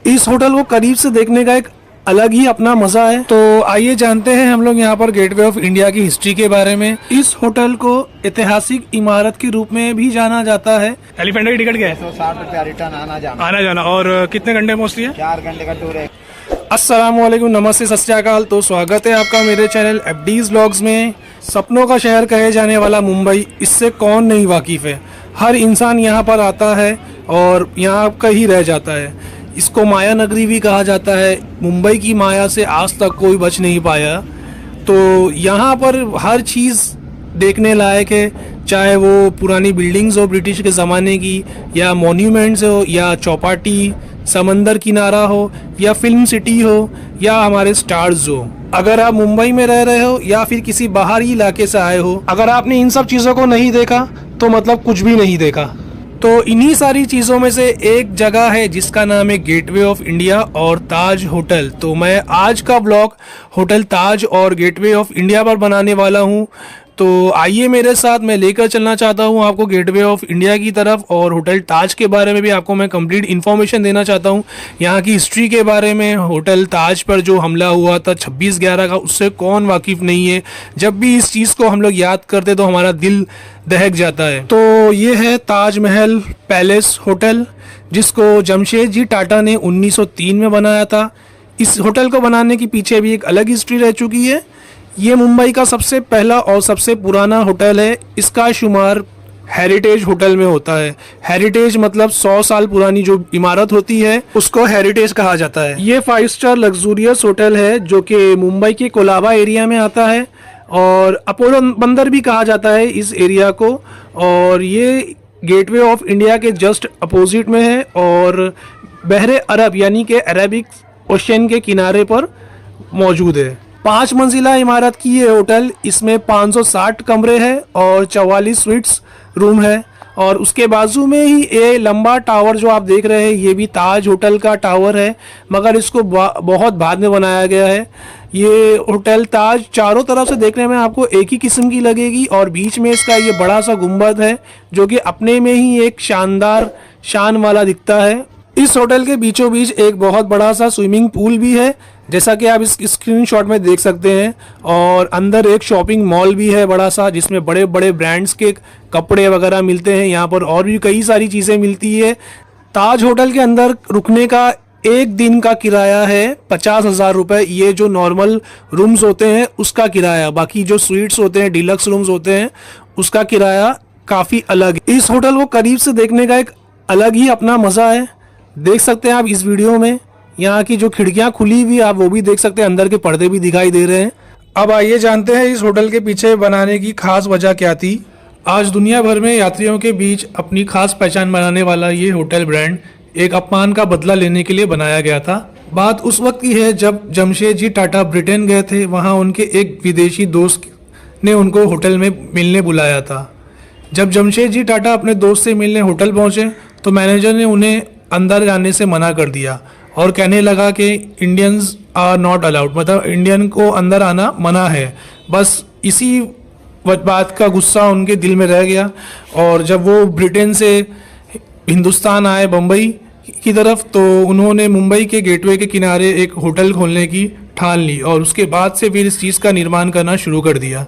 इस होटल को करीब से देखने का एक अलग ही अपना मजा है। तो आइए जानते हैं हम लोग यहाँ पर गेटवे ऑफ इंडिया की हिस्ट्री के बारे में। इस होटल को ऐतिहासिक इमारत के रूप में भी जाना जाता है। एलिफेंटा की टिकट क्या है? 160 रुपया रिटर्न आना जाना। और कितने घंटे मोस्टली है? 4 घंटे का टूर है। अस्सलामुअलैकुम, नमस्ते, सत श्री अकाल। तो स्वागत है आपका मेरे चैनल एफडीज व्लॉग्स में। सपनों का शहर कहे जाने वाला मुंबई, इससे कौन नहीं वाकिफ है। हर इंसान यहाँ पर आता है और यहाँ का ही रह जाता है। इसको माया नगरी भी कहा जाता है। मुंबई की माया से आज तक कोई बच नहीं पाया। तो यहाँ पर हर चीज़ देखने लायक है, चाहे वो पुरानी बिल्डिंग्स हो ब्रिटिश के ज़माने की, या मॉन्यूमेंट्स हो, या चौपाटी, समंदर किनारा हो, या फिल्म सिटी हो, या हमारे स्टार्स हो। अगर आप मुंबई में रह रहे हो या फिर किसी बाहरी इलाके से आए हो, अगर आपने इन सब चीज़ों को नहीं देखा तो मतलब कुछ भी नहीं देखा। तो इन्हीं सारी चीज़ों में से एक जगह है जिसका नाम है गेटवे ऑफ इंडिया और ताज होटल। तो मैं आज का ब्लॉग होटल ताज और गेटवे ऑफ इंडिया पर बनाने वाला हूँ। तो आइए मेरे साथ, मैं लेकर चलना चाहता हूँ आपको गेटवे ऑफ इंडिया की तरफ, और होटल ताज के बारे में भी आपको मैं कंप्लीट इन्फॉर्मेशन देना चाहता हूँ। यहाँ की हिस्ट्री के बारे में, होटल ताज पर जो हमला हुआ था 26/11 का, उससे कौन वाकिफ़ नहीं है। जब भी इस चीज़ को हम लोग याद करते तो हमारा दिल दहक जाता है। तो ये है ताजमहल पैलेस होटल, जिसको जमशेदजी टाटा ने 1903 में बनाया था। इस होटल को बनाने के पीछे भी एक अलग हिस्ट्री रह चुकी है। ये मुंबई का सबसे पहला और सबसे पुराना होटल है। इसका शुमार हेरिटेज होटल में होता है। हेरिटेज मतलब 100 साल पुरानी जो इमारत होती है उसको हेरिटेज कहा जाता है। ये 5 स्टार लग्जूरियस होटल है जो कि मुंबई के कोलाबा एरिया में आता है, और अपोलो बंदर भी कहा जाता है इस एरिया को। और ये गेटवे ऑफ इंडिया के जस्ट अपोजिट में है और बहरे अरब यानी कि अरेबिक ओशन के किनारे पर मौजूद है। 5 मंजिला इमारत की ये होटल, इसमें 560 कमरे हैं और 44 स्वीट्स रूम है। और उसके बाजू में ही ये लंबा टावर जो आप देख रहे हैं, ये भी ताज होटल का टावर है, मगर इसको बहुत बाद में बनाया गया है। ये होटल ताज चारों तरफ से देखने में आपको एक ही किस्म की लगेगी, और बीच में इसका ये बड़ा सा गुंबद है जो कि अपने में ही एक शानदार शान वाला दिखता है। इस होटल के बीचों बीच एक बहुत बड़ा सा स्विमिंग पूल भी है, जैसा कि आप इस स्क्रीनशॉट में देख सकते हैं। और अंदर एक शॉपिंग मॉल भी है बड़ा सा, जिसमें बड़े बड़े ब्रांड्स के कपड़े वगैरह मिलते हैं। यहाँ पर और भी कई सारी चीज़ें मिलती है। ताज होटल के अंदर रुकने का एक दिन का किराया है 50,000 रुपये। ये जो नॉर्मल रूम्स होते हैं उसका किराया, बाकी जो स्वीट्स होते हैं, डिलक्स रूम्स होते हैं, उसका किराया काफ़ी अलग है। इस होटल को करीब से देखने का एक अलग ही अपना मज़ा है। देख सकते हैं आप इस वीडियो में, यहाँ की जो खिड़कियाँ खुली हुई आप वो भी देख सकते हैं, अंदर के पर्दे भी दिखाई दे रहे हैं। अब आइए जानते हैं इस होटल के पीछे बनाने की खास वजह क्या थी। आज दुनिया भर में यात्रियों के बीच अपनी खास पहचान बनाने वाला ये होटल ब्रांड एक अपमान का बदला लेने के लिए बनाया गया था। बात उस वक्त की है जब जमशेदजी टाटा ब्रिटेन गए थे। वहाँ उनके एक विदेशी दोस्त ने उनको होटल में मिलने बुलाया था। जब जमशेदजी टाटा अपने दोस्त से मिलने होटल पहुँचे तो मैनेजर ने उन्हें अंदर जाने से मना कर दिया और कहने लगा कि इंडियंस आर नॉट अलाउड, मतलब इंडियन को अंदर आना मना है। बस इसी बात का गुस्सा उनके दिल में रह गया, और जब वो ब्रिटेन से हिंदुस्तान आए बम्बई की तरफ, तो उन्होंने मुंबई के गेटवे के किनारे एक होटल खोलने की ठान ली, और उसके बाद से फिर इस चीज़ का निर्माण करना शुरू कर दिया।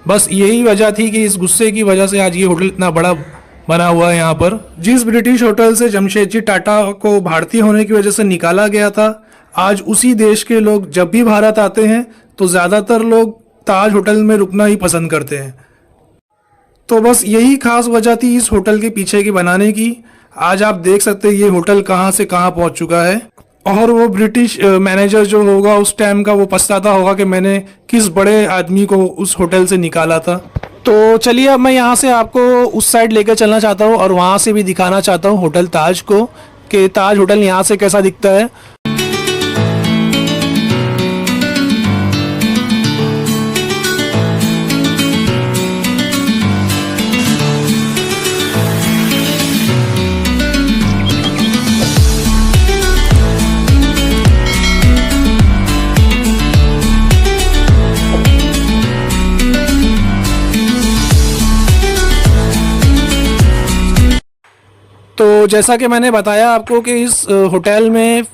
बस यही वजह थी कि इस गुस्से की वजह से आज ये होटल इतना बड़ा बना हुआ है। यहाँ पर जिस ब्रिटिश होटल से जमशेदजी टाटा को भारतीय होने की वजह से निकाला गया था, आज उसी देश के लोग जब भी भारत आते हैं तो ज़्यादातर लोग ताज होटल में रुकना ही पसंद करते हैं। तो बस यही खास वजह थी इस होटल के पीछे की बनाने की। आज आप देख सकते हैं ये होटल कहाँ से कहाँ पहुँच चुका है, और वो ब्रिटिश मैनेजर जो होगा उस टाइम का, वो पछताता होगा कि मैंने किस बड़े आदमी को उस होटल से निकाला था। तो चलिए अब मैं यहाँ से आपको उस साइड लेकर चलना चाहता हूँ और वहाँ से भी दिखाना चाहता हूँ होटल ताज को, कि ताज होटल यहाँ से कैसा दिखता है। तो तो जैसा कि मैंने बताया आपको कि इस होटल में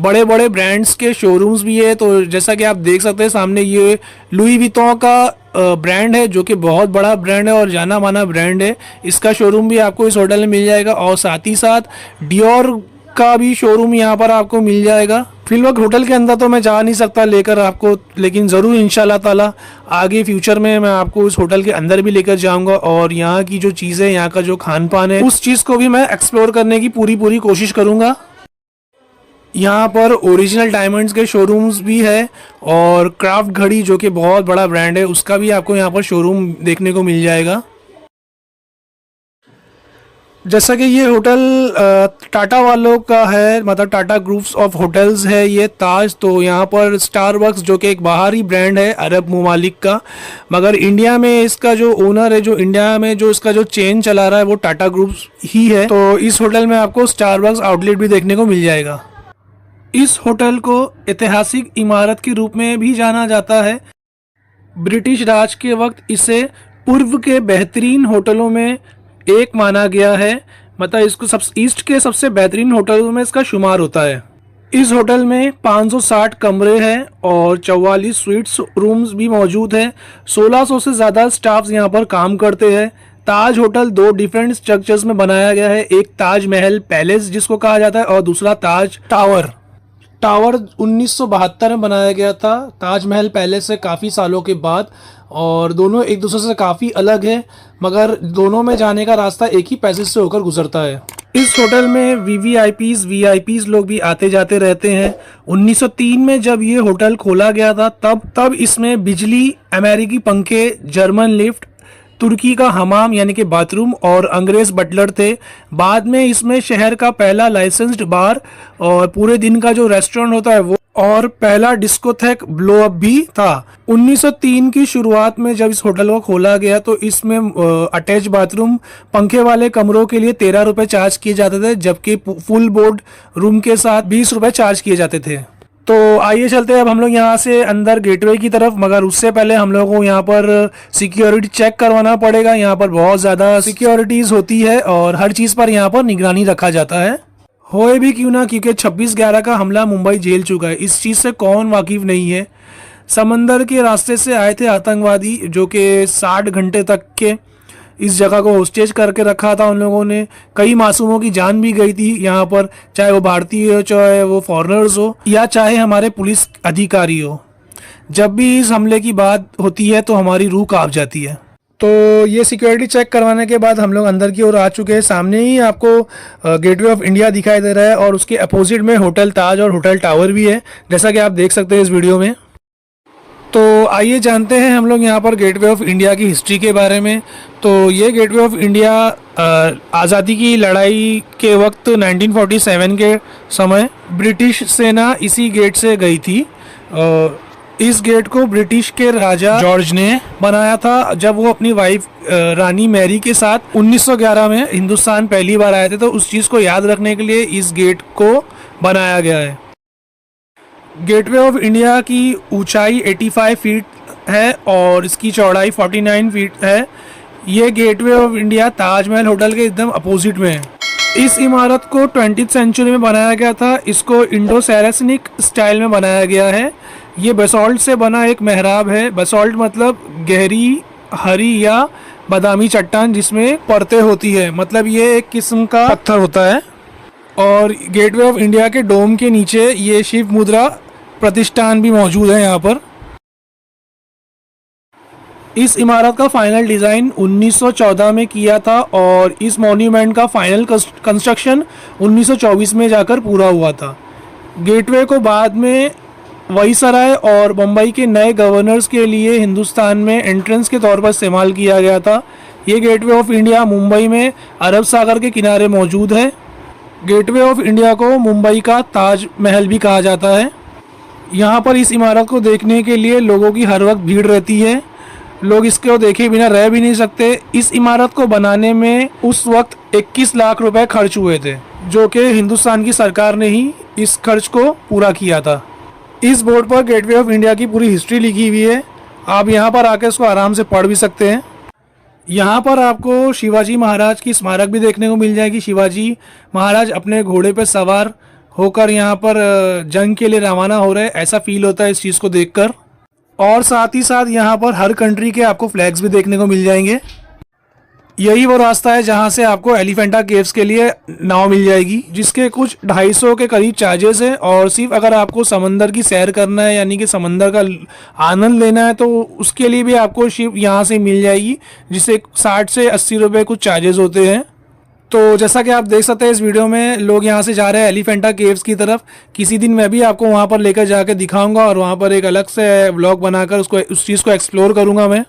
बड़े बड़े ब्रांड्स के शोरूम्स भी है। तो जैसा कि आप देख सकते हैं सामने, ये लुई विटॉन का ब्रांड है जो कि बहुत बड़ा ब्रांड है और जाना माना ब्रांड है। इसका शोरूम भी आपको इस होटल में मिल जाएगा और साथ ही साथ डियोर का भी शोरूम यहाँ पर आपको मिल जाएगा। फिलहाल होटल के अंदर तो मैं जा नहीं सकता लेकर आपको, लेकिन ज़रूर इंशाल्लाह ताला आगे फ्यूचर में मैं आपको इस होटल के अंदर भी लेकर जाऊंगा और यहाँ की जो चीज़ें, यहाँ का जो खान पान है, उस चीज़ को भी मैं एक्सप्लोर करने की पूरी कोशिश करूँगा। यहाँ पर ओरिजिनल डायमंड्स के शोरूम्स भी है और क्राफ्ट घड़ी जो कि बहुत बड़ा ब्रांड है, उसका भी आपको यहाँ पर शोरूम देखने को मिल जाएगा। जैसा कि ये होटल टाटा वालों का है, मतलब टाटा ग्रुप्स ऑफ होटल्स है ये ताज। तो यहाँ पर स्टारबक्स जो कि एक बाहरी ब्रांड है अरब ममालिक का, मगर इंडिया में इसका जो ओनर है, जो इंडिया में जो इसका जो चेन चला रहा है, वो टाटा ग्रुप्स ही है। तो इस होटल में आपको स्टारबक्स आउटलेट भी देखने को मिल जाएगा। इस होटल को ऐतिहासिक इमारत के रूप में भी जाना जाता है। ब्रिटिश राज के वक्त इसे पूर्व के बेहतरीन होटलों में एक माना गया है, मतलब इसको ईस्ट के सबसे बेहतरीन होटलों में इसका शुमार होता है। इस होटल में 560 कमरे हैं और 44 स्वीट्स रूम्स भी मौजूद हैं। 1600 से ज़्यादा स्टाफ्स यहाँ पर काम करते हैं। ताज होटल 2 डिफरेंट स्ट्रक्चर्स में बनाया गया है, एक ताज महल पैलेस जिसको कहा जाता है और दूसरा ताज टावर। टावर 1972 में बनाया गया था ताजमहल पैलेस से काफ़ी सालों के बाद, और दोनों एक दूसरे से काफ़ी अलग है, मगर दोनों में जाने का रास्ता एक ही पैसेज से होकर गुजरता है। इस होटल में वीआईपीज लोग भी आते जाते रहते हैं। 1903 में जब ये होटल खोला गया था तब इसमें बिजली, अमेरिकी पंखे, जर्मन लिफ्ट, तुर्की का हमाम यानी कि बाथरूम और अंग्रेज बटलर थे। बाद में इसमें शहर का पहला लाइसेंस्ड बार और पूरे दिन का जो रेस्टोरेंट होता है वो, और पहला डिस्कोथेक ब्लो अप भी था। 1903 की शुरुआत में जब इस होटल को खोला गया तो इसमें अटैच बाथरूम, पंखे वाले कमरों के लिए 13 रुपए चार्ज किए जाते थे, जबकि फुल बोर्ड रूम के साथ 20 रुपए चार्ज किए जाते थे। तो आइए चलते हैं अब हम लोग यहाँ से अंदर गेटवे की तरफ, मगर उससे पहले हम लोगों को यहाँ पर सिक्योरिटी चेक करवाना पड़ेगा। यहाँ पर बहुत ज़्यादा सिक्योरिटीज़ होती है और हर चीज़ पर यहाँ पर निगरानी रखा जाता है। होए भी क्यों ना, क्योंकि 26/11 का हमला मुंबई झेल चुका है, इस चीज़ से कौन वाकिफ़ नहीं है। समंदर के रास्ते से आए थे आतंकवादी जो कि 60 घंटे तक के इस जगह को होस्टेज करके रखा था उन लोगों ने। कई मासूमों की जान भी गई थी यहाँ पर, चाहे वो भारतीय हो, चाहे वो फॉरेनर्स हो, या चाहे हमारे पुलिस अधिकारी हो। जब भी इस हमले की बात होती है तो हमारी रूह कांप जाती है। तो ये सिक्योरिटी चेक करवाने के बाद हम लोग अंदर की ओर आ चुके हैं। सामने ही आपको गेटवे ऑफ इंडिया दिखाई दे रहा है और उसके अपोजिट में होटल ताज और होटल टावर भी है, जैसा कि आप देख सकते हैं इस वीडियो में। तो आइए जानते हैं हम लोग यहाँ पर गेटवे ऑफ इंडिया की हिस्ट्री के बारे में। तो ये गेटवे ऑफ इंडिया आज़ादी की लड़ाई के वक्त 1947 के समय ब्रिटिश सेना इसी गेट से गई थी। इस गेट को ब्रिटिश के राजा जॉर्ज ने बनाया था जब वो अपनी वाइफ रानी मैरी के साथ 1911 में हिंदुस्तान पहली बार आए थे। तो उस चीज़ को याद रखने के लिए इस गेट को बनाया गया है। गेटवे ऑफ इंडिया की ऊंचाई 85 फीट है और इसकी चौड़ाई 49 फीट है। ये gateway of India Taj Mahal hotel के एकदम अपोजिट में है। इस इमारत को 20th सेंचुरी में बनाया गया था। इसको इंडो सैरासनिक स्टाइल में बनाया गया है। ये बेसॉल्ट से बना एक मेहराब है। बेसॉल्ट मतलब गहरी हरी या बादामी चट्टान जिसमें परतें होती है, मतलब ये एक किस्म का पत्थर होता है। और गेटवे ऑफ इंडिया के डोम के नीचे ये शिव मुद्रा प्रतिष्ठान भी मौजूद है यहाँ पर। इस इमारत का फाइनल डिज़ाइन 1914 में किया था और इस मॉन्यूमेंट का फाइनल कंस्ट्रक्शन 1924 में जाकर पूरा हुआ था। गेटवे को बाद में वाइसराय और मुंबई के नए गवर्नर्स के लिए हिंदुस्तान में एंट्रेंस के तौर पर इस्तेमाल किया गया था। ये गेटवे ऑफ इंडिया मुंबई में अरब सागर के किनारे मौजूद है। गेटवे ऑफ इंडिया को मुंबई का ताज महल भी कहा जाता है। यहाँ पर इस इमारत को देखने के लिए लोगों की हर वक्त भीड़ रहती है। लोग इसको देखे बिना रह भी नहीं सकते। इस इमारत को बनाने में उस वक्त 21 लाख रुपए खर्च हुए थे, जो कि हिंदुस्तान की सरकार ने ही इस खर्च को पूरा किया था। इस बोर्ड पर गेटवे ऑफ इंडिया की पूरी हिस्ट्री लिखी हुई है। आप यहाँ पर आकर इसको आराम से पढ़ भी सकते हैं। यहाँ पर आपको शिवाजी महाराज की स्मारक भी देखने को मिल जाएगी। शिवाजी महाराज अपने घोड़े पे सवार होकर यहाँ पर जंग के लिए रवाना हो रहे हैं, ऐसा फील होता है इस चीज़ को देखकर। और साथ ही साथ यहाँ पर हर कंट्री के आपको फ्लैग्स भी देखने को मिल जाएंगे। यही वो रास्ता है जहाँ से आपको एलिफेंटा केव्स के लिए नाव मिल जाएगी, जिसके कुछ 250 के करीब चार्जेस है। और सिर्फ अगर आपको समंदर की सैर करना है, यानी कि समंदर का आनंद लेना है, तो उसके लिए भी आपको शिप यहाँ से मिल जाएगी, जिसे 60 से 80 रुपये कुछ चार्जेस होते हैं। तो जैसा कि आप देख सकते हैं इस वीडियो में लोग यहाँ से जा रहे हैं एलिफेंटा केव्स की तरफ। किसी दिन मैं भी आपको वहाँ पर लेकर जाकर दिखाऊंगा और वहाँ पर एक अलग से व्लॉग बनाकर उस चीज़ को एक्सप्लोर करूँगा मैं।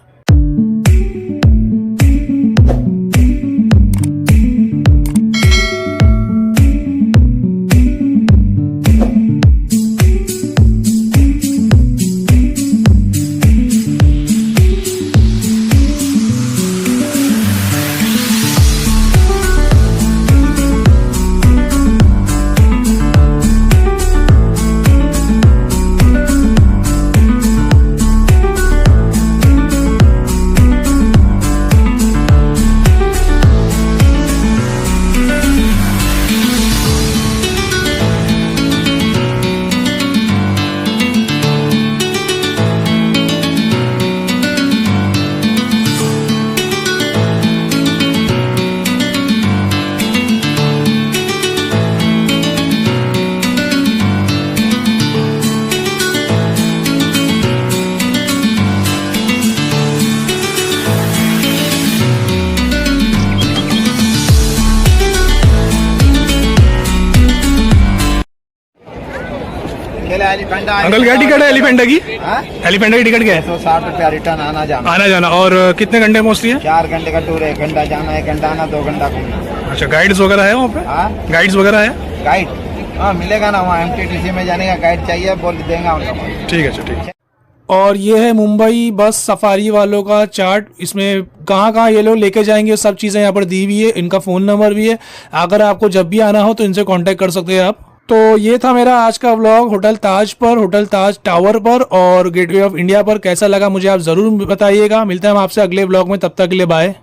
अंकल क्या टिकट है एलिफेंटा की? एलिफेंटा की टिकट क्या है? 160 रिटर्न आना जाना। आना जाना। और कितने घंटे मोस्टली है? 4 घंटे का टूर है, 1 घंटा जाना, 1 घंटा आना, 2 घंटा घूमना। अच्छा, गाइड्स वगैरह है वहाँ पे? गाइड्स वगैरह है? गाइड हाँ मिलेगा ना, वहाँ MTTC में जाने का गाइड चाहिए, बोल देंगे उनको। ठीक है, ठीक है। और ये है मुंबई बस सफारी वालों का चार्ट। इसमें कहाँ कहाँ ये लोग लेके जाएंगे सब चीज़ें यहाँ पर दी हुई है। इनका फ़ोन नंबर भी है, अगर आपको जब भी आना हो तो इनसे कांटेक्ट कर सकते हैं आप। तो ये था मेरा आज का व्लॉग होटल ताज पर, होटल ताज टावर पर और गेटवे ऑफ इंडिया पर। कैसा लगा मुझे आप ज़रूर बताइएगा। मिलते हैं हम आपसे अगले व्लॉग में, तब तक के लिए बाय।